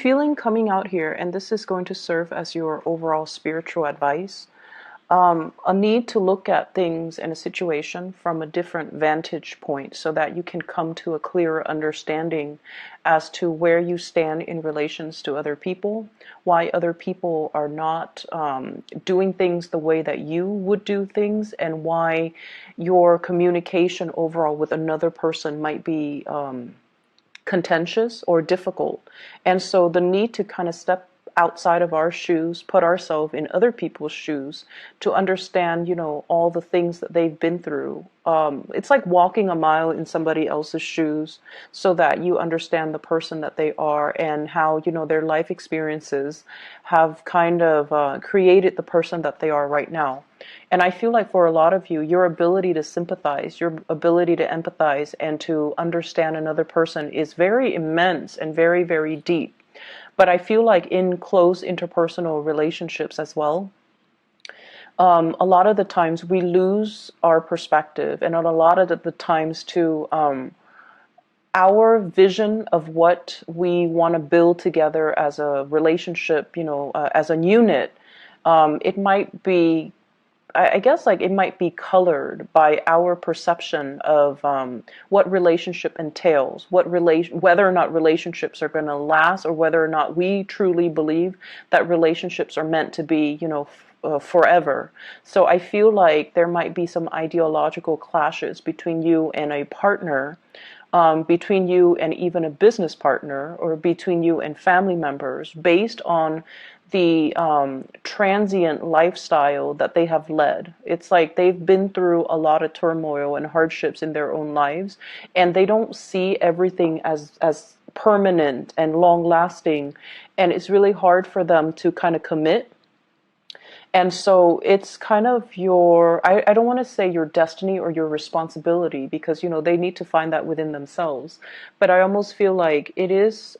feeling coming out here, and this is going to serve as your overall spiritual advice, a need to look at things in a situation from a different vantage point so that you can come to a clearer understanding as to where you stand in relations to other people, why other people are not doing things the way that you would do things, and why your communication overall with another person might be contentious or difficult. And so the need to kind of step outside of our shoes, put ourselves in other people's shoes to understand, all the things that they've been through. It's like walking a mile in somebody else's shoes so that you understand the person that they are and how, their life experiences have kind of created the person that they are right now. And I feel like for a lot of you, your ability to sympathize, your ability to empathize and to understand another person is very immense and very, very deep. But I feel like in close interpersonal relationships as well, a lot of the times we lose our perspective, and a lot of the times too, our vision of what we want to build together as a relationship, as a unit, it might be, I guess, like it might be colored by our perception of what relationship entails, whether or not relationships are going to last, or whether or not we truly believe that relationships are meant to be, forever. So I feel like there might be some ideological clashes between you and a partner, between you and even a business partner, or between you and family members, based on the transient lifestyle that they have led. It's like they've been through a lot of turmoil and hardships in their own lives, and they don't see everything as permanent and long lasting, and it's really hard for them to kind of commit. And so it's kind of I don't want to say your destiny or your responsibility, because, they need to find that within themselves. But I almost feel like it is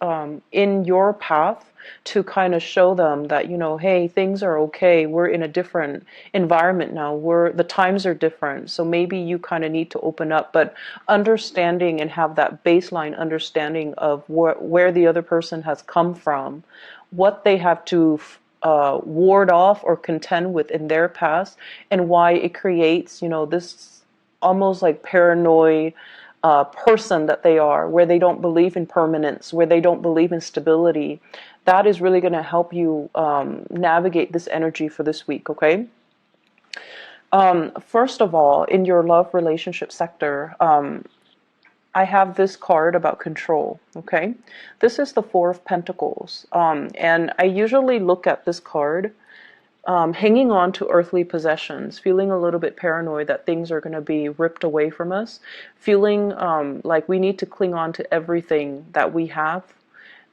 in your path to kind of show them that, hey, things are okay. We're in a different environment now. The times are different. So maybe you kind of need to open up, but understanding and have that baseline understanding of where the other person has come from, what they have to ward off or contend with in their past, and why it creates, this almost like paranoid person that they are, where they don't believe in permanence, where they don't believe in stability. That is really going to help you navigate this energy for this week, okay? First of all, in your love relationship sector, I have this card about control, okay? This is the Four of Pentacles, and I usually look at this card hanging on to earthly possessions, feeling a little bit paranoid that things are going to be ripped away from us, feeling like we need to cling on to everything that we have,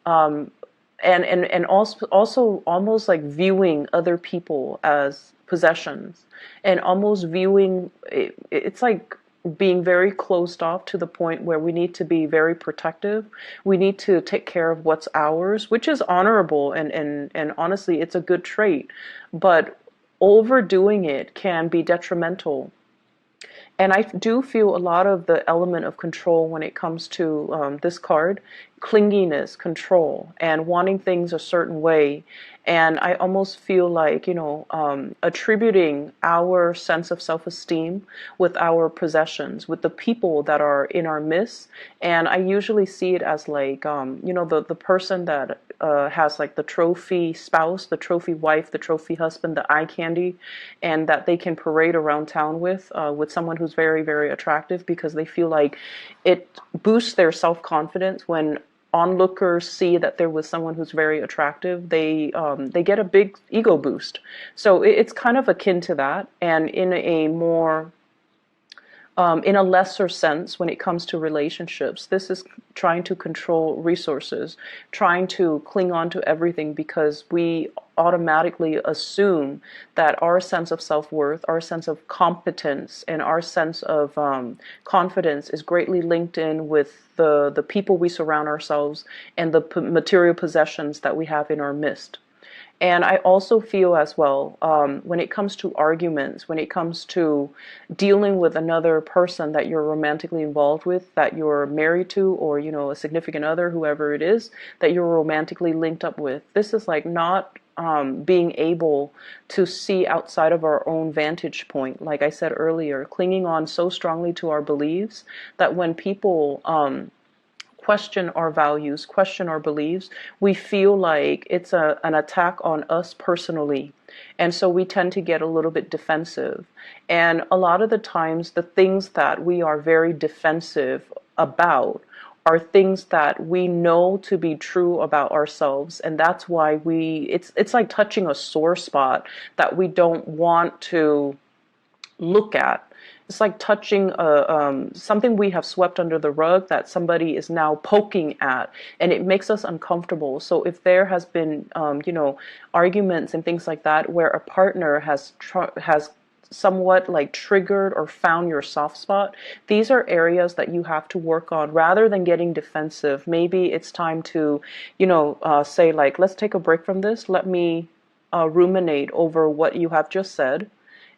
and also almost like viewing other people as possessions, and almost viewing it's like being very closed off to the point where we need to be very protective. We need to take care of what's ours, which is honorable, and honestly, it's a good trait. But overdoing it can be detrimental. And I do feel a lot of the element of control when it comes to this card, clinginess, control, and wanting things a certain way. And I almost feel like, attributing our sense of self-esteem with our possessions, with the people that are in our midst. And I usually see it as like, the person that has like the trophy spouse, the trophy wife, the trophy husband, the eye candy, and that they can parade around town with someone who's very, very attractive, because they feel like it boosts their self-confidence when onlookers see that there was someone who's very attractive. They get a big ego boost. So it's kind of akin to that, and in a more in a lesser sense, when it comes to relationships, this is trying to control resources, trying to cling on to everything, because we automatically assume that our sense of self-worth, our sense of competence, and our sense of confidence is greatly linked in with the people we surround ourselves and the material possessions that we have in our midst. And I also feel as well, when it comes to arguments, when it comes to dealing with another person that you're romantically involved with, that you're married to, or, a significant other, whoever it is, that you're romantically linked up with, this is like not being able to see outside of our own vantage point. Like I said earlier, clinging on so strongly to our beliefs that when people question our values, question our beliefs, we feel like it's an attack on us personally. And so we tend to get a little bit defensive. And a lot of the times, the things that we are very defensive about are things that we know to be true about ourselves. And that's why it's like touching a sore spot that we don't want to look at. It's like touching something we have swept under the rug that somebody is now poking at, and it makes us uncomfortable. So if there has been, arguments and things like that, where a partner has somewhat like triggered or found your soft spot, these are areas that you have to work on rather than getting defensive. Maybe it's time to, say like, let's take a break from this. Let me ruminate over what you have just said,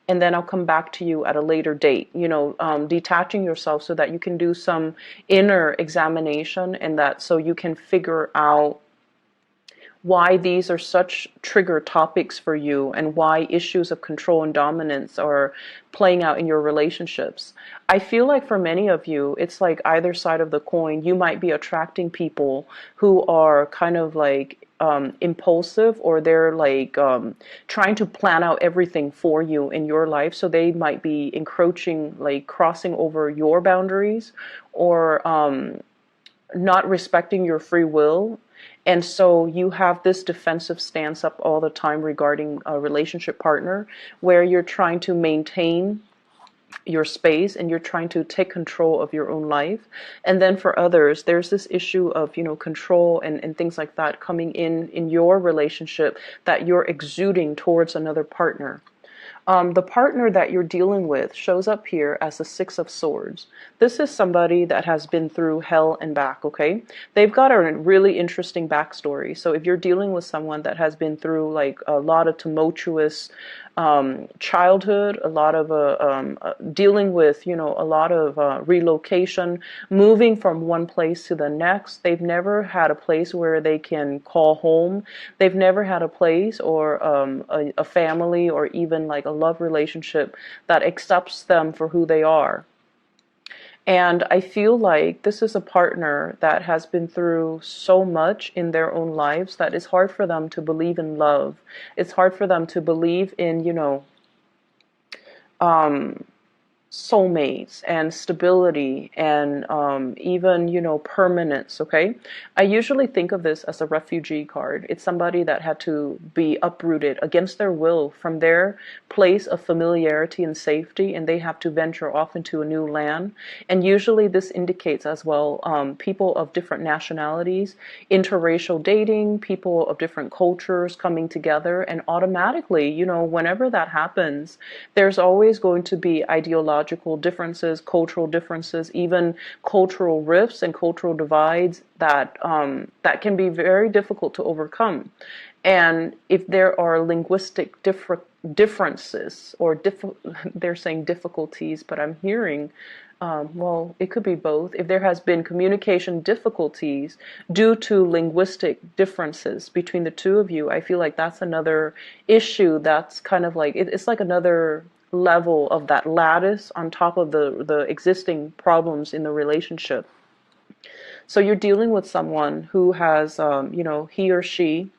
and then I'll come back to you at a later date. Detaching yourself so that you can do some inner examination, and that so you can figure out why these are such trigger topics for you, and why issues of control and dominance are playing out in your relationships. I feel like for many of you, it's like either side of the coin. You might be attracting people who are kind of like impulsive, or they're like trying to plan out everything for you in your life. So they might be encroaching, like crossing over your boundaries, or not respecting your free will. And so you have this defensive stance up all the time regarding a relationship partner, where you're trying to maintain your space and you're trying to take control of your own life. And then for others, there's this issue of, control and things like that coming in your relationship that you're exuding towards another partner. The partner that you're dealing with shows up here as the Six of Swords. This is somebody that has been through hell and back, okay? They've got a really interesting backstory. So if you're dealing with someone that has been through like a lot of tumultuous childhood, a lot of dealing with, a lot of relocation, moving from one place to the next. They've never had a place where they can call home. They've never had a place or a family, or even like a love relationship that accepts them for who they are. And I feel like this is a partner that has been through so much in their own lives that it's hard for them to believe in love. It's hard for them to believe in, soulmates and stability and even permanence. Okay, I usually think of this as a refugee card. It's somebody that had to be uprooted against their will from their place of familiarity and safety, and they have to venture off into a new land. And usually this indicates as well people of different nationalities, interracial dating, people of different cultures coming together. And automatically, whenever that happens, there's always going to be ideological differences, cultural differences, even cultural rifts and cultural divides that can be very difficult to overcome. And if there are linguistic differences, or they're saying difficulties, but I'm hearing, well, it could be both. If there has been communication difficulties due to linguistic differences between the two of you, I feel like that's another issue that's kind of like, it's like another level of that lattice on top of the existing problems in the relationship. So you're dealing with someone who has, he or she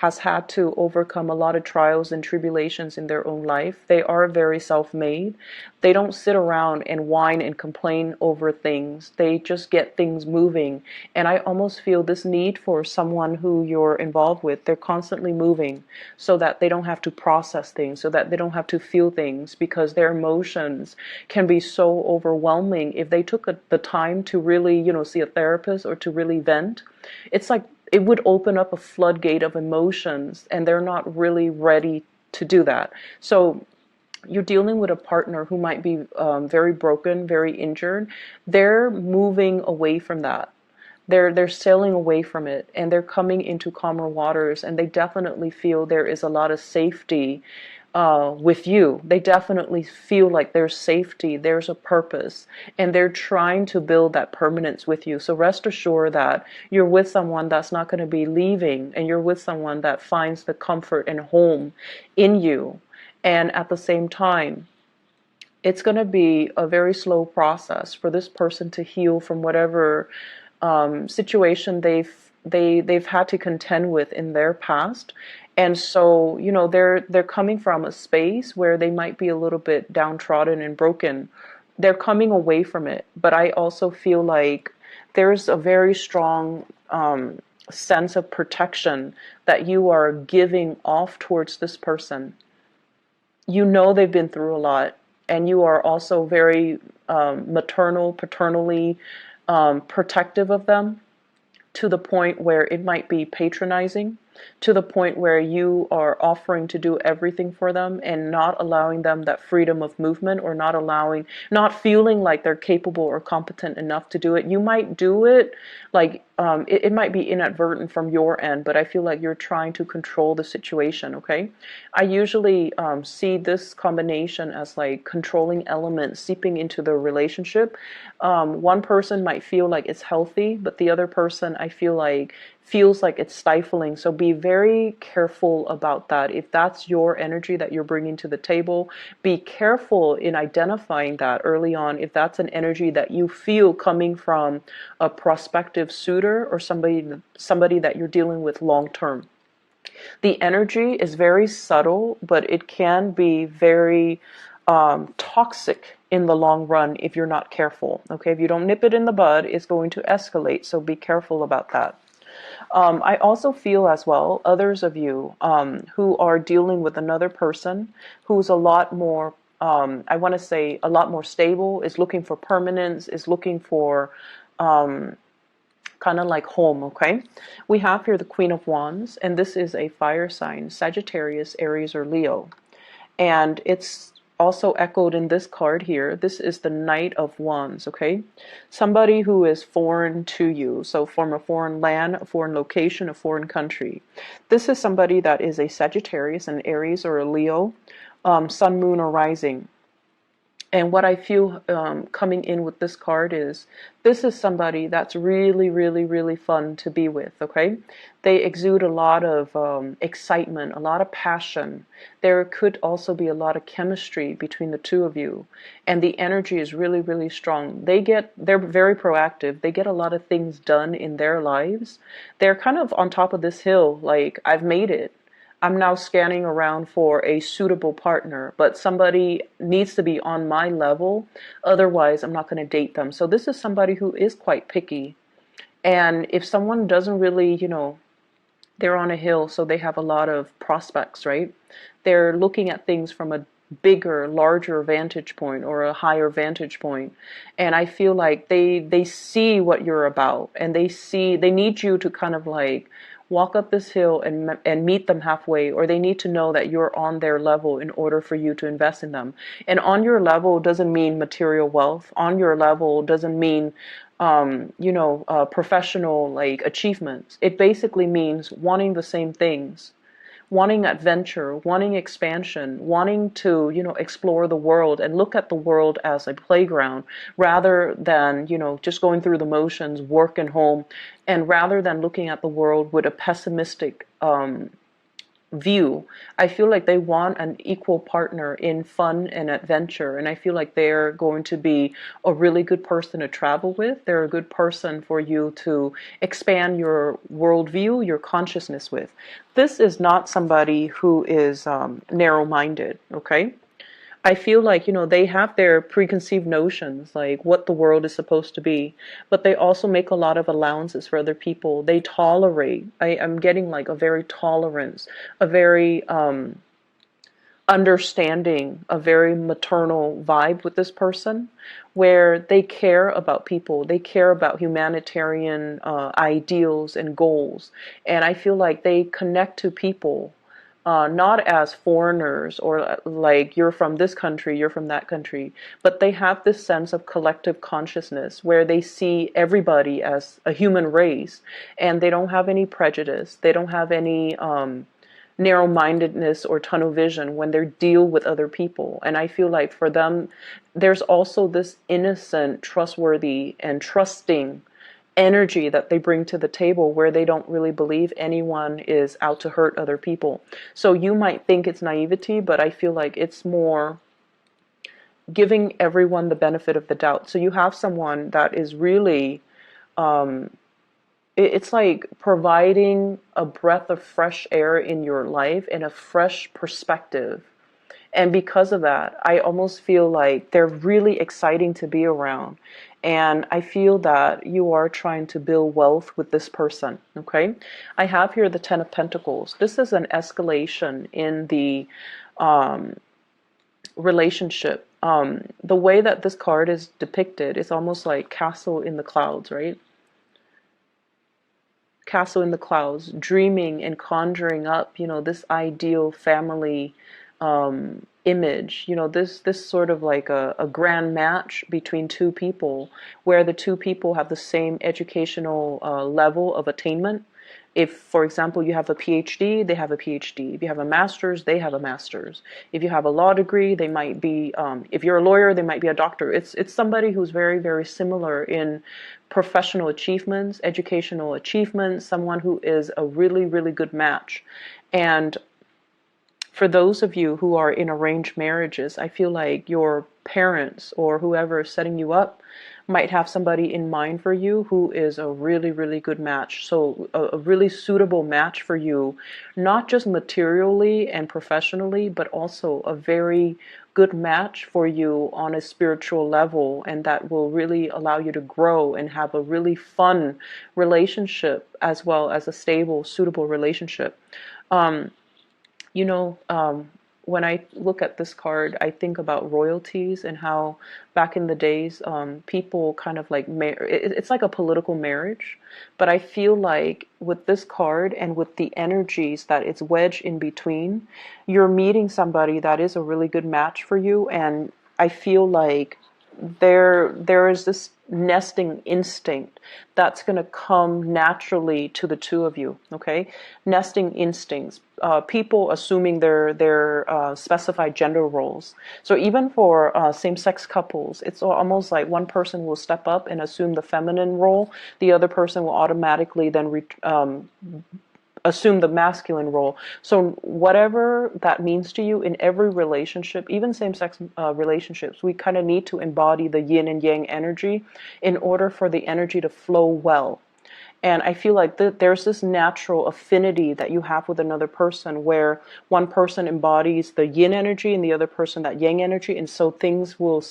has had to overcome a lot of trials and tribulations in their own life. They are very self-made. They don't sit around and whine and complain over things. They just get things moving. And I almost feel this need for someone who you're involved with. They're constantly moving so that they don't have to process things, so that they don't have to feel things, because their emotions can be so overwhelming. If they took the time to really, see a therapist or to really vent, it's like it would open up a floodgate of emotions, and they're not really ready to do that. So you're dealing with a partner who might be very broken, very injured. They're moving away from that. They're sailing away from it, and they're coming into calmer waters, and they definitely feel there is a lot of safety with you. They definitely feel like there's safety, there's a purpose, and they're trying to build that permanence with you. So rest assured that you're with someone that's not going to be leaving, and you're with someone that finds the comfort and home in you. And at the same time, it's going to be a very slow process for this person to heal from whatever situation they've had to contend with in their past. And so, you know, they're coming from a space where they might be a little bit downtrodden and broken. They're coming away from it, but I also feel like there's a very strong sense of protection that you are giving off towards this person. You know they've been through a lot, and you are also very paternally protective of them, to the point where it might be patronizing, to the point where you are offering to do everything for them and not allowing them that freedom of movement, or not feeling like they're capable or competent enough to do it. You might do it, like it might be inadvertent from your end, but I feel like you're trying to control the situation, okay? I usually see this combination as like controlling elements seeping into the relationship. One person might feel like it's healthy, but the other person, I feel like, feels like it's stifling. So be very careful about that. If that's your energy that you're bringing to the table, be careful in identifying that early on. If that's an energy that you feel coming from a prospective suitor or somebody that you're dealing with long term. The energy is very subtle, but it can be very toxic in the long run if you're not careful. Okay, if you don't nip it in the bud, it's going to escalate. So be careful about that. I also feel as well, others of you who are dealing with another person who's a lot more, I want to say, a lot more stable, is looking for permanence, is looking for kind of like home, okay? We have here the Queen of Wands, and this is a fire sign, Sagittarius, Aries, or Leo. And it's also echoed in this card here. This is the Knight of Wands, okay? Somebody who is foreign to you, so from a foreign land, a foreign location, a foreign country. This is somebody that is a Sagittarius, an Aries, or a Leo, Sun, Moon, or Rising. And what I feel coming in with this card is, this is somebody that's really, really, really fun to be with, okay? They exude a lot of excitement, a lot of passion. There could also be a lot of chemistry between the two of you. And the energy is really, really strong. They're very proactive. They get a lot of things done in their lives. They're kind of on top of this hill, like, I've made it. I'm now scanning around for a suitable partner, but somebody needs to be on my level. Otherwise, I'm not going to date them. So this is somebody who is quite picky. And if someone doesn't really, you know, they're on a hill, so they have a lot of prospects, right? They're looking at things from a bigger, larger vantage point, or a higher vantage point. And I feel like they see what you're about, and they need you to kind of like walk up this hill and meet them halfway, or they need to know that you're on their level in order for you to invest in them. And on your level doesn't mean material wealth. On your level doesn't mean professional like achievements. It basically means wanting the same things, wanting adventure, wanting expansion, wanting to, explore the world and look at the world as a playground, rather than, just going through the motions, work and home, and rather than looking at the world with a pessimistic view. I feel like they want an equal partner in fun and adventure, and I feel like they're going to be a really good person to travel with. They're a good person for you to expand your worldview, your consciousness with. This is not somebody who is narrow-minded, okay? I feel like, they have their preconceived notions, like what the world is supposed to be, but they also make a lot of allowances for other people. They tolerate. I'm getting like a very tolerance, a very understanding, a very maternal vibe with this person, where they care about people. They care about humanitarian ideals and goals. And I feel like they connect to people not as foreigners or like you're from this country, you're from that country, but they have this sense of collective consciousness where they see everybody as a human race, and they don't have any prejudice. They don't have any narrow-mindedness or tunnel vision when they deal with other people. And I feel like for them, there's also this innocent, trustworthy, and trusting energy that they bring to the table where they don't really believe anyone is out to hurt other people. So you might think it's naivety, but I feel like it's more giving everyone the benefit of the doubt. So you have someone that is really, it's like providing a breath of fresh air in your life and a fresh perspective. And because of that, I almost feel like they're really exciting to be around. And I feel that you are trying to build wealth with this person, okay? I have here the Ten of Pentacles. This is an escalation in the relationship. The way that this card is depicted is almost like castle in the clouds, right? Castle in the clouds, dreaming and conjuring up, this ideal family image, this sort of like a grand match between two people where the two people have the same educational level of attainment. If, for example, you have a PhD, they have a PhD. If you have a master's, they have a master's. If you have a law degree, they might be, if you're a lawyer, they might be a doctor. It's somebody who's very, very similar in professional achievements, educational achievements, someone who is a really, really good match. And for those of you who are in arranged marriages, I feel like your parents or whoever is setting you up might have somebody in mind for you who is a really, really good match. So a really suitable match for you, not just materially and professionally, but also a very good match for you on a spiritual level, and that will really allow you to grow and have a really fun relationship as well as a stable, suitable relationship. When I look at this card, I think about royalties and how back in the days, people kind of like, it's like a political marriage. But I feel like with this card and with the energies that it's wedged in between, you're meeting somebody that is a really good match for you. And I feel like there is this nesting instinct that's going to come naturally to the two of you, okay? Nesting instincts, people assuming their specified gender roles. So even for same-sex couples, it's almost like one person will step up and assume the feminine role, the other person will automatically then assume the masculine role. So whatever that means to you in every relationship, even same-sex relationships, we kind of need to embody the yin and yang energy in order for the energy to flow well. And I feel like there's this natural affinity that you have with another person where one person embodies the yin energy and the other person that yang energy, and so things will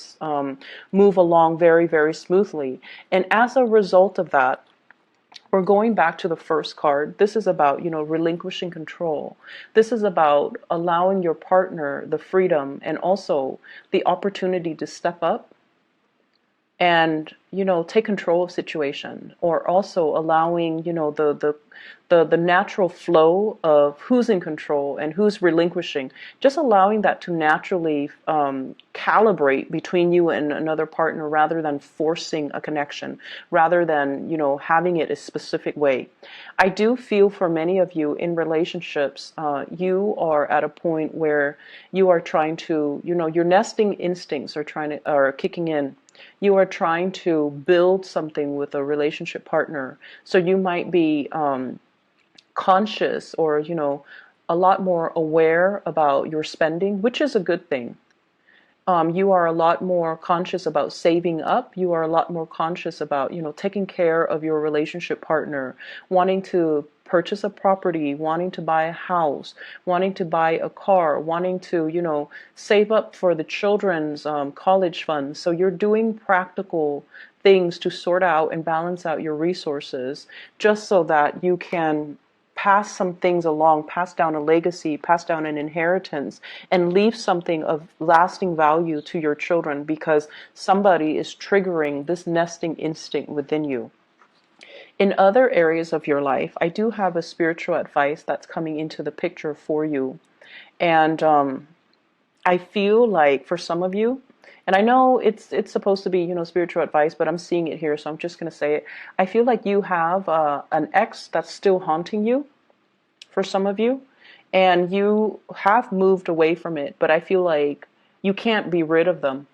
move along very, very smoothly. And as a result of that, we're going back to the first card. This is about, relinquishing control. This is about allowing your partner the freedom and also the opportunity to step up and, take control of situation, or also allowing, the natural flow of who's in control and who's relinquishing, just allowing that to naturally calibrate between you and another partner rather than forcing a connection, rather than, having it a specific way. I do feel for many of you in relationships, you are at a point where you are trying to, your nesting instincts are kicking in. You are trying to build something with a relationship partner. So you might be conscious or, a lot more aware about your spending, which is a good thing. You are a lot more conscious about saving up. You are a lot more conscious about, taking care of your relationship partner, wanting to purchase a property, wanting to buy a house, wanting to buy a car, wanting to, save up for the children's college funds. So you're doing practical things to sort out and balance out your resources just so that you can pass some things along, pass down a legacy, pass down an inheritance, and leave something of lasting value to your children because somebody is triggering this nesting instinct within you. In other areas of your life, I do have a spiritual advice that's coming into the picture for you. And I feel like for some of you, and I know it's supposed to be, spiritual advice, but I'm seeing it here, so I'm just going to say it. I feel like you have an ex that's still haunting you for some of you, and you have moved away from it, but I feel like you can't be rid of them.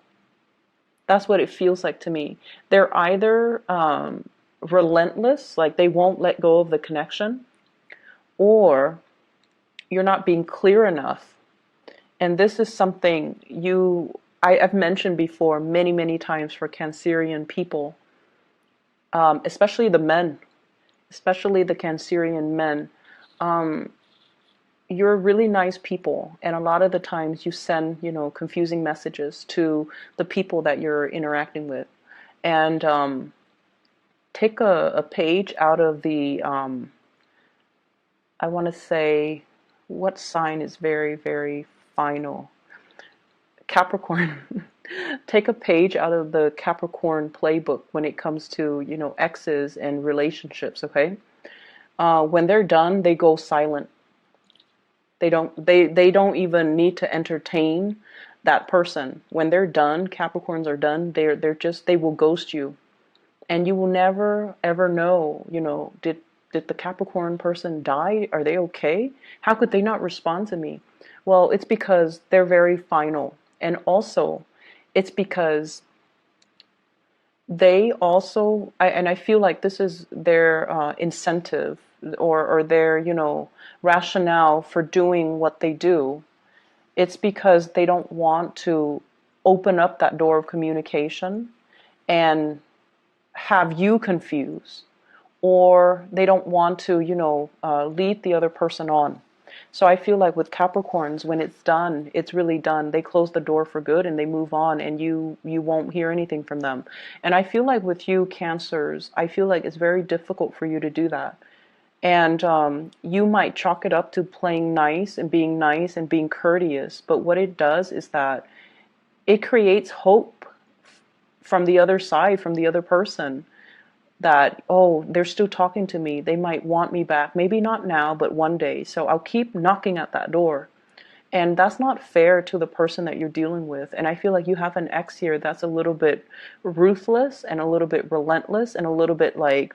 That's what it feels like to me. They're either relentless, like they won't let go of the connection, or you're not being clear enough. And this is something I've mentioned before many, many times for Cancerian people, especially the men, especially the Cancerian men. You're really nice people, and a lot of the times you send, confusing messages to the people that you're interacting with. And take a page out of the, I want to say, what sign is very, very final? Capricorn. Take a page out of the Capricorn playbook when it comes to, exes and relationships, okay? When they're done, they go silent. They don't even need to entertain that person. When they're done, Capricorns are done, they will ghost you. And you will never ever know, did the Capricorn person die? Are they okay? How could they not respond to me? Well, it's because they're very final. And also, it's because they also, and I feel like this is their incentive, or their, rationale for doing what they do. It's because they don't want to open up that door of communication and have you confused, or they don't want to, lead the other person on. So I feel like with Capricorns, when it's done, it's really done. They close the door for good and they move on, and you won't hear anything from them. And I feel like with you Cancers, I feel like it's very difficult for you to do that. And you might chalk it up to playing nice and being courteous. But what it does is that it creates hope from the other side, from the other person, that, oh, they're still talking to me. They might want me back. Maybe not now, but one day. So I'll keep knocking at that door. And that's not fair to the person that you're dealing with. And I feel like you have an ex here that's a little bit ruthless and a little bit relentless and a little bit like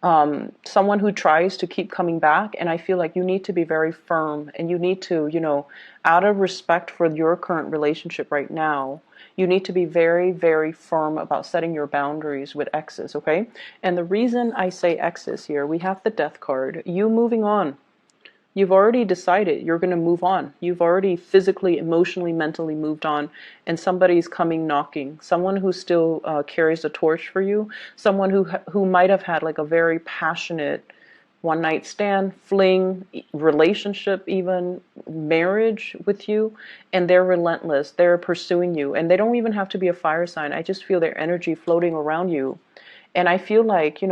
someone who tries to keep coming back. And I feel like you need to be very firm, and you need to, out of respect for your current relationship right now, you need to be very, very firm about setting your boundaries with exes, okay? And the reason I say exes here, we have the Death card. You moving on. You've already decided you're going to move on. You've already physically, emotionally, mentally moved on, and somebody's coming knocking. Someone who still carries a torch for you. Someone who might have had like a very passionate one night stand, fling, relationship, even marriage with you, and they're relentless. They're pursuing you, and they don't even have to be a fire sign. I just feel their energy floating around you, and I feel like,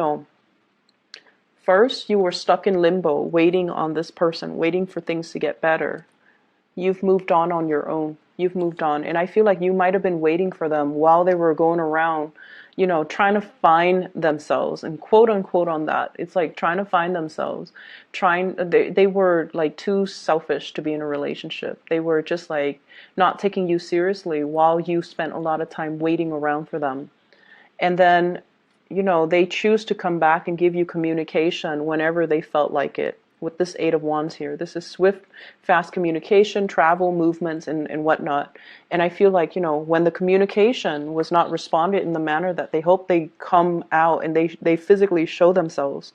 first, you were stuck in limbo, waiting on this person, waiting for things to get better. You've moved on your own. You've moved on. And I feel like you might have been waiting for them while they were going around, trying to find themselves, and quote unquote on that. It's like trying to find themselves. They were like too selfish to be in a relationship. They were just like not taking you seriously while you spent a lot of time waiting around for them. And then they choose to come back and give you communication whenever they felt like it. With this Eight of Wands here, this is swift, fast communication, travel, movements, and whatnot. And I feel like, when the communication was not responded in the manner that they hope, they come out and they physically show themselves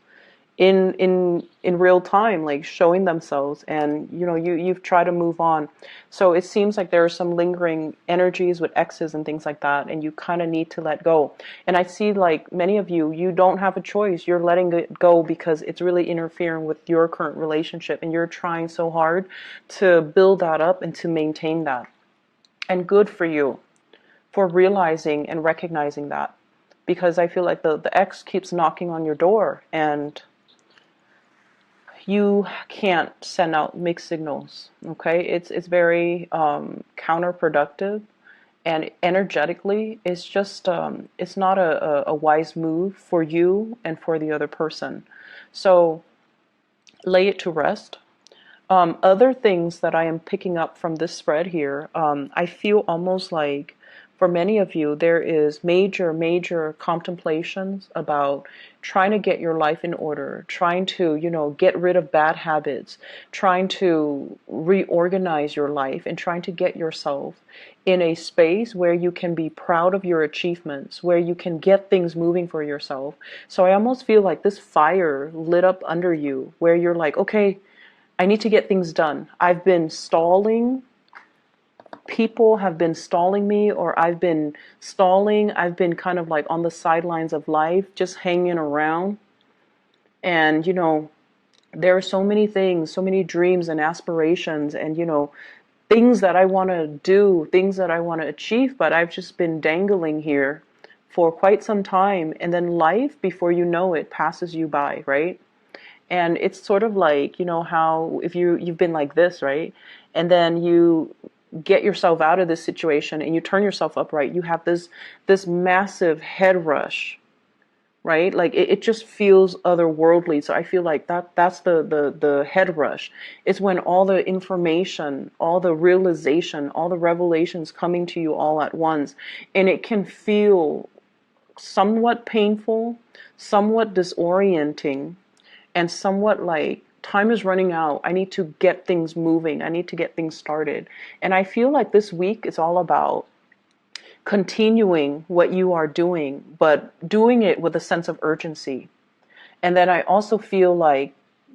in real time, like showing themselves, and you've tried to move on. So it seems like there are some lingering energies with exes and things like that, and you kind of need to let go. And I see like many of you don't have a choice. You're letting it go because it's really interfering with your current relationship, and you're trying so hard to build that up and to maintain that. And good for you for realizing and recognizing that, because I feel like the ex keeps knocking on your door, and you can't send out mixed signals, okay? It's very counterproductive, and energetically, it's just it's not a wise move for you and for the other person. So lay it to rest. Other things that I am picking up from this spread here, I feel almost like for many of you, there is major contemplations about trying to get your life in order, trying to, get rid of bad habits, trying to reorganize your life, and trying to get yourself in a space where you can be proud of your achievements, where you can get things moving for yourself. So I almost feel like this fire lit up under you, where you're like, okay, I need to get things done. I've been stalling. People have been stalling me, or I've been stalling. I've been kind of like on the sidelines of life, just hanging around. And, there are so many things, so many dreams and aspirations and, things that I want to do, things that I want to achieve, but I've just been dangling here for quite some time. And then life, before you know it, passes you by, right? And it's sort of like, how if you've been like this, right? And then you get yourself out of this situation and you turn yourself upright, you have this massive head rush, right? Like it just feels otherworldly. So I feel like that's the head rush. It's when all the information, all the realization, all the revelations coming to you all at once, and it can feel somewhat painful, somewhat disorienting, and somewhat like time is running out. I need to get things moving. I need to get things started. And I feel like this week is all about continuing what you are doing, but doing it with a sense of urgency. And then I also feel like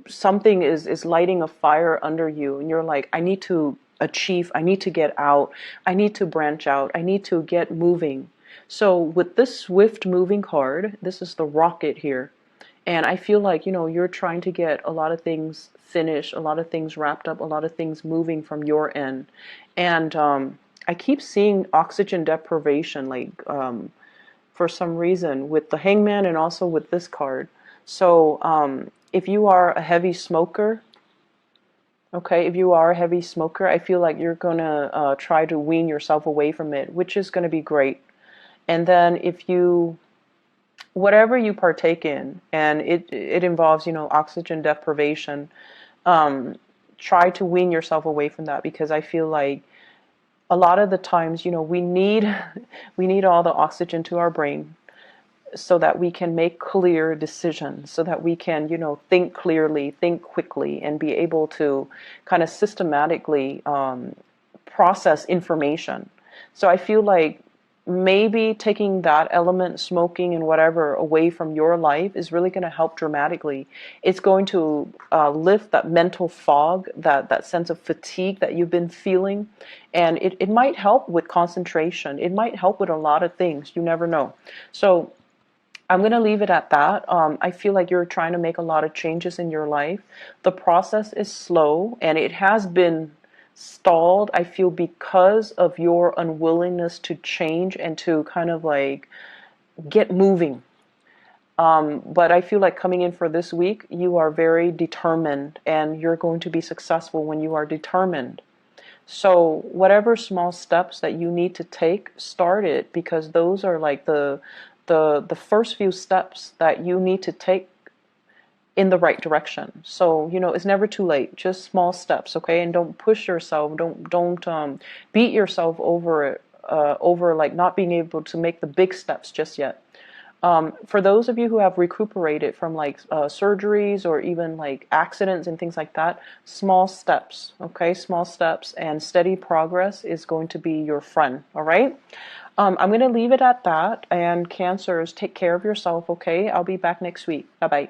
something is lighting a fire under you, and you're like, I need to achieve, I need to get out, I need to branch out, I need to get moving. So with this swift moving card, this is the rocket here. And I feel like, you're trying to get a lot of things finished, a lot of things wrapped up, a lot of things moving from your end. And I keep seeing oxygen deprivation, like for some reason, with the Hangman and also with this card. So if you are a heavy smoker, okay, if you are a heavy smoker, I feel like you're going to try to wean yourself away from it, which is going to be great. And then if you whatever you partake in, and it involves, oxygen deprivation, try to wean yourself away from that, because I feel like a lot of the times, we need all the oxygen to our brain so that we can make clear decisions, so that we can, think clearly, think quickly, and be able to kind of systematically process information. So I feel like maybe taking that element, smoking and whatever, away from your life is really going to help dramatically. It's going to lift that mental fog, that sense of fatigue that you've been feeling. And it might help with concentration. It might help with a lot of things. You never know. So I'm going to leave it at that. I feel like you're trying to make a lot of changes in your life. The process is slow, and it has been stalled, I feel, because of your unwillingness to change and to kind of like get moving. But I feel like coming in for this week, you are very determined, and you're going to be successful when you are determined. So whatever small steps that you need to take, start it, because those are like the first few steps that you need to take in the right direction. So, it's never too late. Just small steps, okay? And don't push yourself. Don't beat yourself over like not being able to make the big steps just yet. For those of you who have recuperated from like surgeries or even like accidents and things like that, small steps, okay? Small steps and steady progress is going to be your friend, all right? I'm going to leave it at that. And Cancers, take care of yourself, okay? I'll be back next week. Bye-bye.